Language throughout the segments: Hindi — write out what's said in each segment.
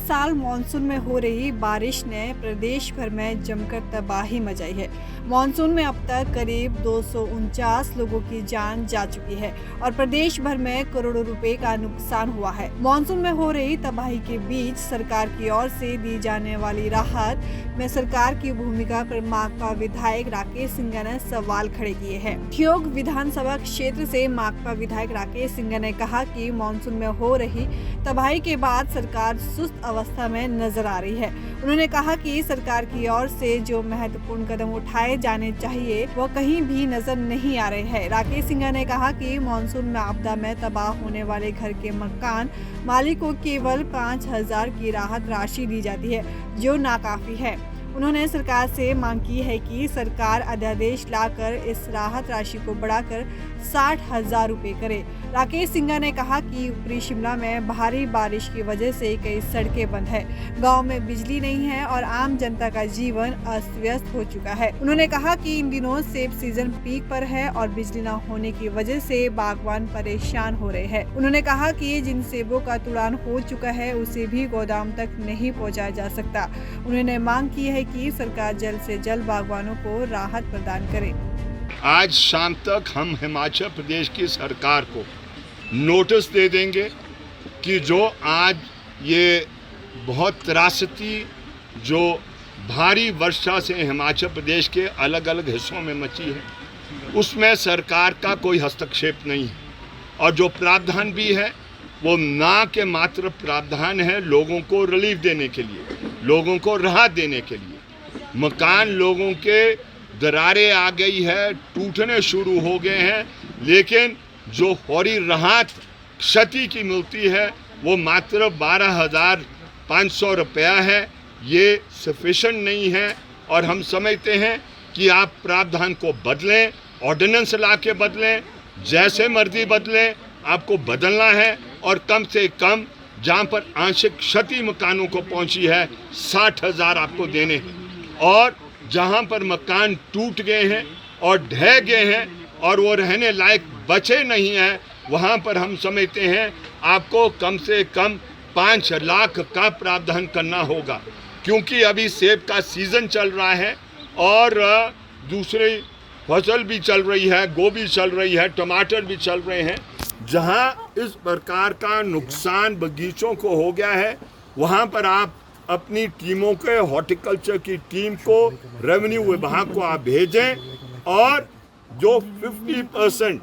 साल मानसून में हो रही बारिश ने प्रदेश भर में जमकर तबाही मचाई है। मानसून में अब तक करीब 249 लोगों की जान जा चुकी है और प्रदेश भर में करोड़ों रुपए का नुकसान हुआ है। मानसून में हो रही तबाही के बीच सरकार की ओर से दी जाने वाली राहत में सरकार की भूमिका पर माकपा विधायक राकेश सिंघा ने सवाल खड़े किए हैं। ठियोग विधानसभा क्षेत्र से माकपा विधायक राकेश सिंघा ने कहा कि मानसून में हो रही तबाही के बाद सरकार सुस्त अवस्था में नजर आ रही है। उन्होंने कहा कि सरकार की ओर से जो महत्वपूर्ण कदम उठाए जाने चाहिए वो कहीं भी नजर नहीं आ रहे हैं। राकेश सिंघा ने कहा कि मानसून में आपदा में तबाह होने वाले घर के मकान मालिक को केवल 5,000 की राहत राशि दी जाती है, जो नाकाफी है। उन्होंने सरकार से मांग की है कि सरकार अध्यादेश लाकर इस राहत राशि को बढ़ाकर 60,000 रुपये करे। राकेश सिंघा ने कहा कि ऊपरी शिमला में भारी बारिश की वजह से कई सड़कें बंद है, गांव में बिजली नहीं है और आम जनता का जीवन अस्त व्यस्त हो चुका है। उन्होंने कहा कि इन दिनों सेब सीजन पीक पर है और बिजली न होने की वजह से बागवान परेशान हो रहे हैं। उन्होंने कहा कि जिन सेबों का तुड़ान हो चुका है उसे भी गोदाम तक नहीं पहुँचाया जा सकता। उन्होंने मांग की है कि सरकार जल्द से जल्द बागवानों को राहत प्रदान करे। आज शाम तक हम हिमाचल प्रदेश की सरकार को नोटिस दे देंगे कि जो आज ये बहुत त्रासदी जो भारी वर्षा से हिमाचल प्रदेश के अलग अलग हिस्सों में मची है, उसमें सरकार का कोई हस्तक्षेप नहीं है और जो प्रावधान भी है वो ना के मात्र प्रावधान है लोगों को रिलीफ देने के लिए, लोगों को राहत देने के लिए। मकान लोगों के दरारें आ गई है, टूटने शुरू हो गए हैं, लेकिन जो फौरी राहत क्षति की मिलती है वो मात्र 12,500 रुपया है। ये सफिशेंट नहीं है और हम समझते हैं कि आप प्रावधान को बदलें, ऑर्डिनेंस ला के बदलें, जैसे मर्जी बदलें, आपको बदलना है और कम से कम जहाँ पर आंशिक क्षति मकानों को पहुँची है 60,000 आपको देने हैं और जहाँ पर मकान टूट गए हैं और ढह गए हैं और वो रहने लायक बचे नहीं हैं, वहाँ पर हम समझते हैं आपको कम से कम 5 लाख का प्रावधान करना होगा, क्योंकि अभी सेब का सीज़न चल रहा है और दूसरी फसल भी चल रही है, गोभी चल रही है, टमाटर भी चल रहे हैं। जहाँ इस प्रकार का नुकसान बगीचों को हो गया है, वहाँ पर आप अपनी टीमों के हॉर्टिकल्चर की टीम को, रेवेन्यू विभाग को आप भेजें और जो 50%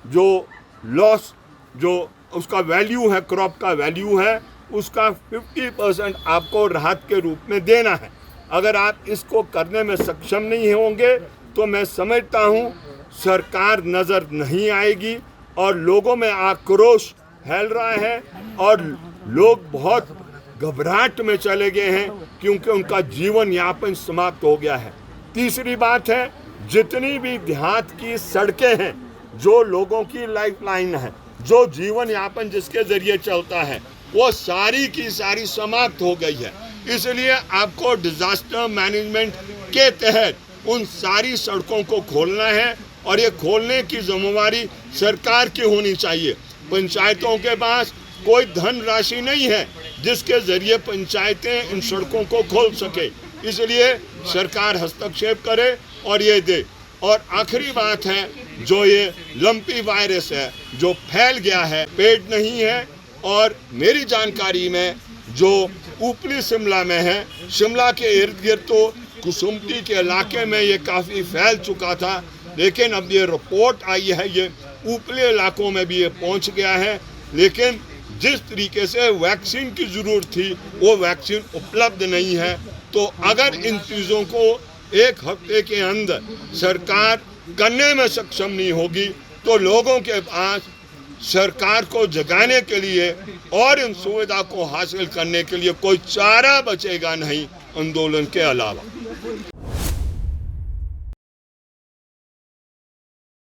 जो लॉस जो उसका वैल्यू है, क्रॉप का वैल्यू है, उसका 50% आपको राहत के रूप में देना है। अगर आप इसको करने में सक्षम नहीं होंगे तो मैं समझता हूँ सरकार नज़र नहीं आएगी और लोगों में आक्रोश फैल रहा है और लोग बहुत घबराहट में चले गए हैं क्योंकि उनका जीवन यापन समाप्त हो गया है। तीसरी बात है, जितनी भी देहात की सड़कें हैं, जो लोगों की लाइफलाइन है, जो जीवन यापन जिसके जरिए चलता है, वो सारी की सारी समाप्त हो गई है। इसलिए आपको डिजास्टर मैनेजमेंट के तहत उन सारी सड़कों को खोलना है और ये खोलने की जिम्मेवारी सरकार की होनी चाहिए। पंचायतों के पास कोई धन राशि नहीं है जिसके जरिए पंचायतें इन सड़कों को खोल सके, इसलिए सरकार हस्तक्षेप करे और ये दे। और आखिरी बात है, जो ये लंपी वायरस है जो फैल गया है, पेड़ नहीं है और मेरी जानकारी में जो ऊपरी शिमला में है, शिमला के इर्द गिर्द तो कुसुम्पटी के इलाके में ये काफ़ी फैल चुका था, लेकिन अब ये रिपोर्ट आई है ये ऊपरी इलाकों में भी ये पहुंच गया है। लेकिन जिस तरीके से वैक्सीन की ज़रूरत थी वो वैक्सीन उपलब्ध नहीं है। तो अगर इन चीज़ों को एक हफ्ते के अंदर सरकार करने में सक्षम नहीं होगी तो लोगों के पास सरकार को जगाने के लिए और इन सुविधा को हासिल करने के लिए कोई चारा बचेगा नहीं आंदोलन के अलावा।